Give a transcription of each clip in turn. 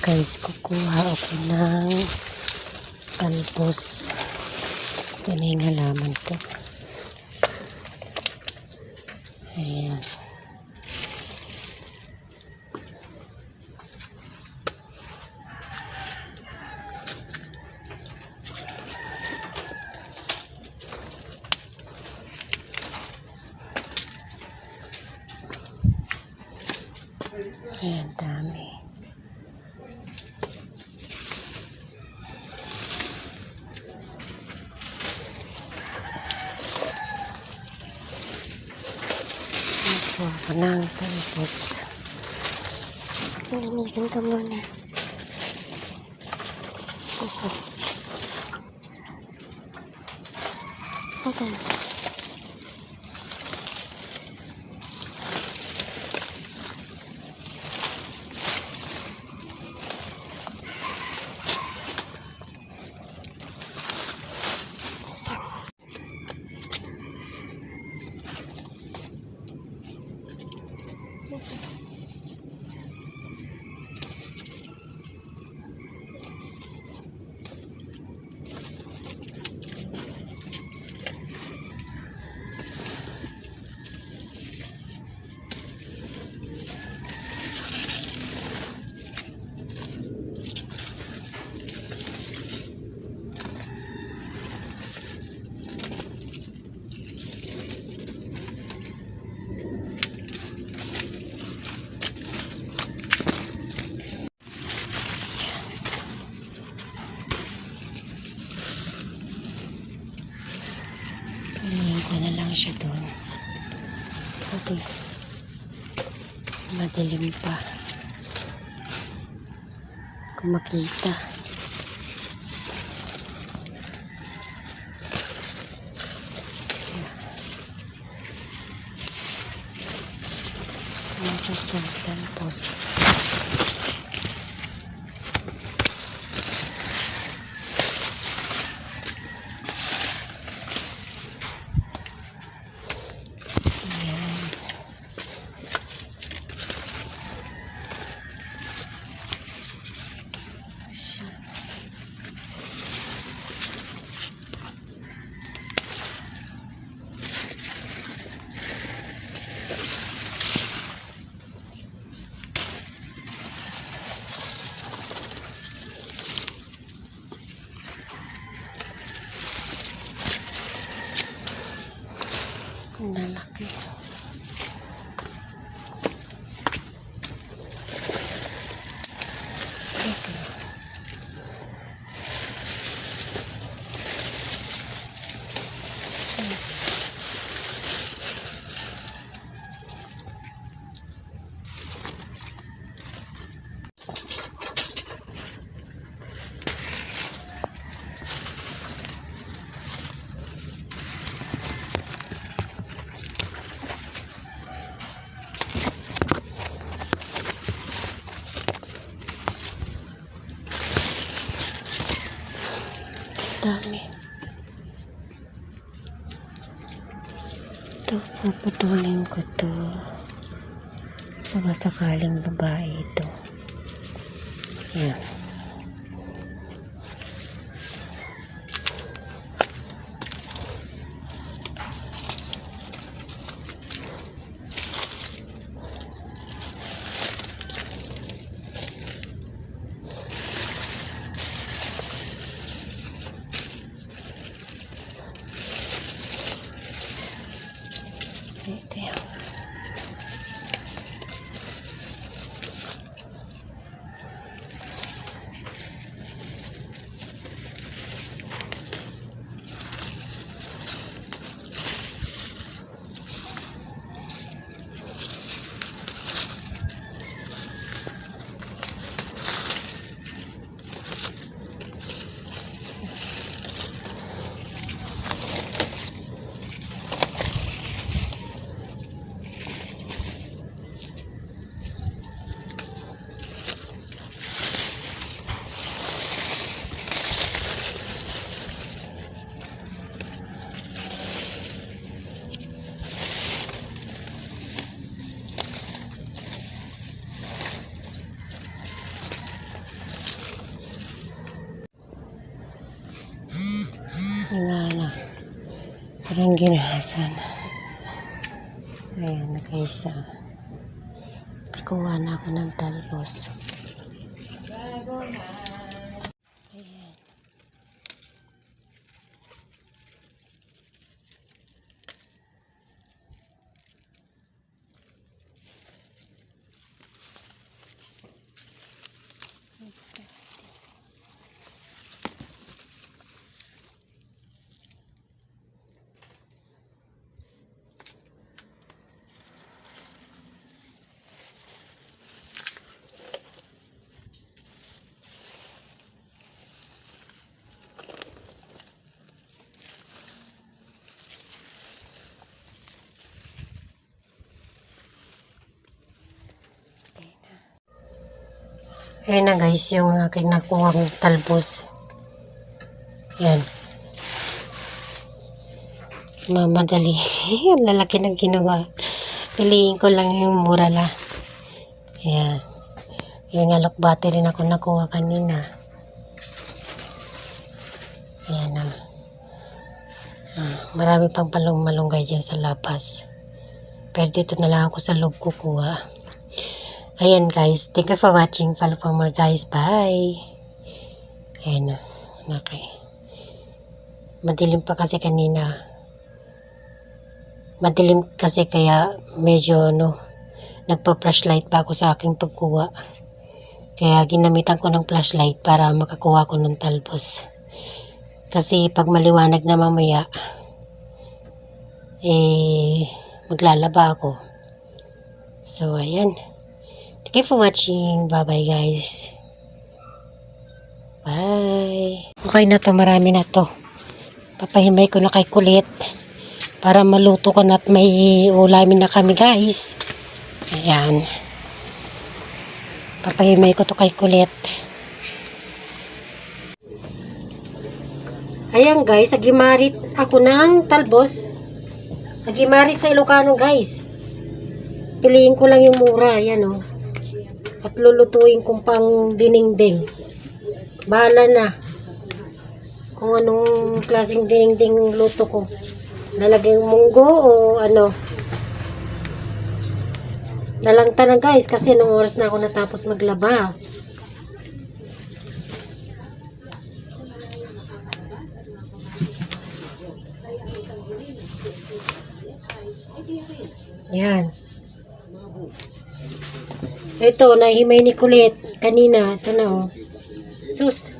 guys, kukuha ako ng talbos. Ito na yung halaman ko. Ayan. Ayan, dami. Nakuha ko ng talbos. Linisin ka muna. Okay. Piliin ko na lang siya doon. Kasi madilim pa. Kung makita. Tapos ang lalaki. Dami. Ito, puputulin ko to. Baka sakaling babae ito. Yan. Ito yan. Nga. Parang ginahasan. Ayan guys. Kuha na ako ng talbos. Ayan. Ayan na guys, yung aking nakuhang talbos. Yan. Mamadali. Ang lalaki ng ginawa. Piliin ko lang yung mura lang. Ayan. Yung alokbate rin ako nakuha kanina. Ayan na. Marami pang malunggay dyan sa labas. Pero dito na lang ako sa loob kukuha. Ayan guys, thank you for watching. Follow for more guys. Bye. Ayan na. Okay. Madilim pa kasi kanina. Madilim kasi kaya medyo nagpa-flashlight pa ako sa aking pagkuha. Kaya ginamitan ko ng flashlight para makakuha ko ng talbos. Kasi pag maliwanag na mamaya, maglalaba ako. So ayan. Thank you for watching. Bye-bye guys. Bye. Okay na to. Marami na to. Papahimay ko na kay Kulit. Para maluto ko na at may ulamin na kami guys. Ayan. Papahimay ko to kay Kulit. Ayan guys. Agimarit ako ng talbos. Agimarit sa Ilocano guys. Piliin ko lang yung mura. Ayan o. At lulutuin kong pang dinengdeng. Bahala na. Kung anong klaseng dinengdeng luto ko. Lalagyan munggo o ano. Nalangta na guys kasi nung oras na ako natapos maglaba. Yan. Ito, nahimay ni Kulit kanina. Ito na, oh. Sus.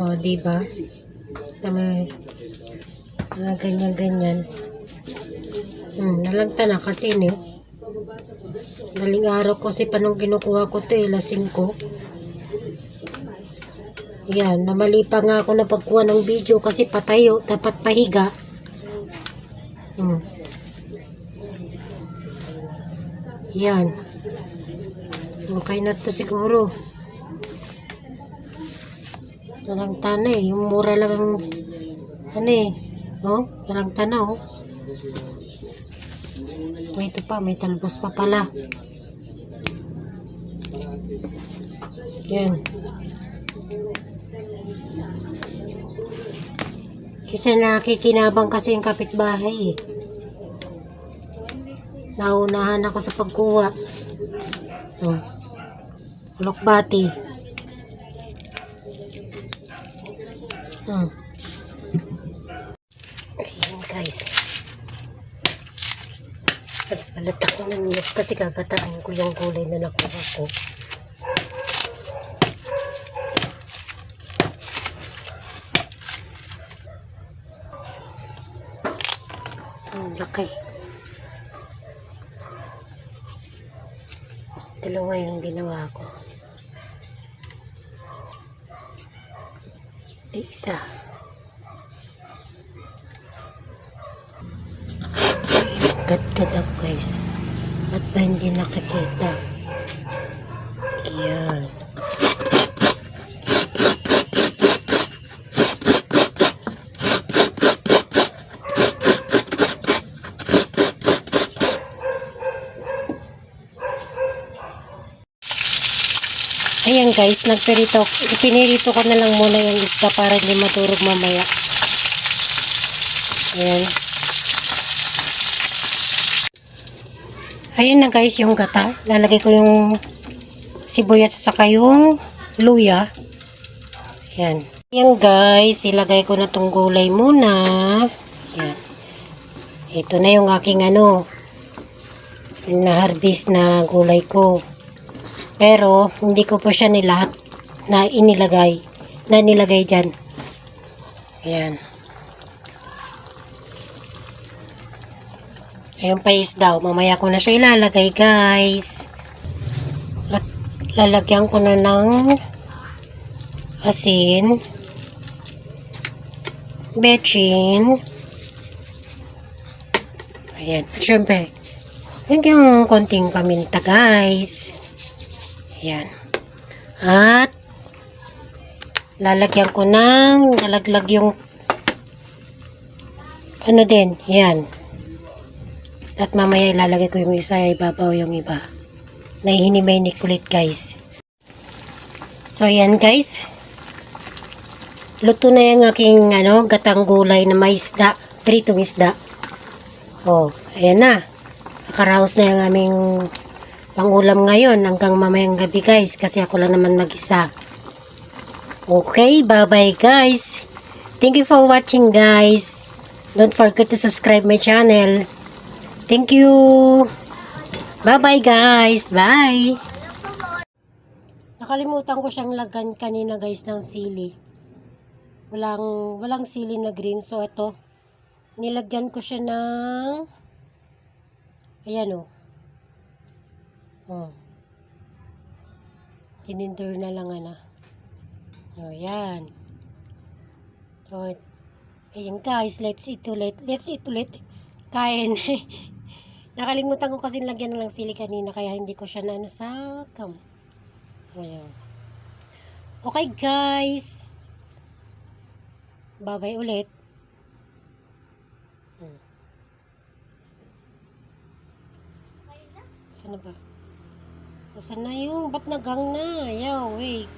Oh, diba? Tama. Ganyan. Nalagta na kasi, no? Daling araw kasi pa nung kinukuha ko ito, lasing ko. Yan, namali pa nga ako na pagkuha ng video kasi patayo, dapat pahiga. Yan. Okay na to siguro. Nalangta na eh. Yung mura lang ang ano eh. Oh, nalangta na oh. Ito pa, may talbos pa pala. Yan. Kasi nakikinabang kasi yung kapitbahay eh. Naunahan ako sa pagkuha. Alokbati. Ayan guys. Nagpalat ako ng milk kasi kagataan ko yung gulay na nakuha ko. Ang laki. Dalawa yung ginawa ko. Ito isa. Gat-gat ako guys. At ba hindi nakikita? Ayan. Ayan guys, ipinirito ko na lang muna yung isda para hindi maturog mamaya. Ayan. Ayan na guys yung gata. Lalagay ko yung sibuyas at saka yung luya. Ayan. Ayan guys, ilagay ko na tong gulay muna. Ayan. Ito na yung aking na-harvest na gulay ko. Pero, hindi ko po siya nilahat na nilagay dyan. Ayan. Ayun pa isda. Mamaya ko na siya ilalagay guys. At lalagyan ko na ng asin, bechin. Ayan. At syempre, lagyan konting paminta guys. Ayan. At lalagyan ko ng nalaglag yung yan. At mamaya ilalagay ko yung isa, ibabaw yung iba. Nahihinimay ulit guys. So ayan guys. Luto na yung aking gatang gulay na may isda, pritong isda. Oh, ayan na. Nakaraos na yung aming pangulam ngayon hanggang mamayang gabi guys kasi ako lang naman mag-isa. Okay, bye-bye guys. Thank you for watching guys. Don't forget to subscribe my channel. Thank you. Bye-bye guys. Bye. Nakalimutan ko siyang lagyan kanina guys ng sili. Walang sili na green. So ito, nilagyan ko siya ng ayan tininter na lang So yan. So ayan guys, let's eat ulit. Kain. Nakalimutan ko kasi lagyan ng sili kanina kaya hindi ko siya sa cam. Ayan. Okay guys. Bye-bye ulit. Sana ba? Saan na yung? Ba't nagang na? Yaw, wait.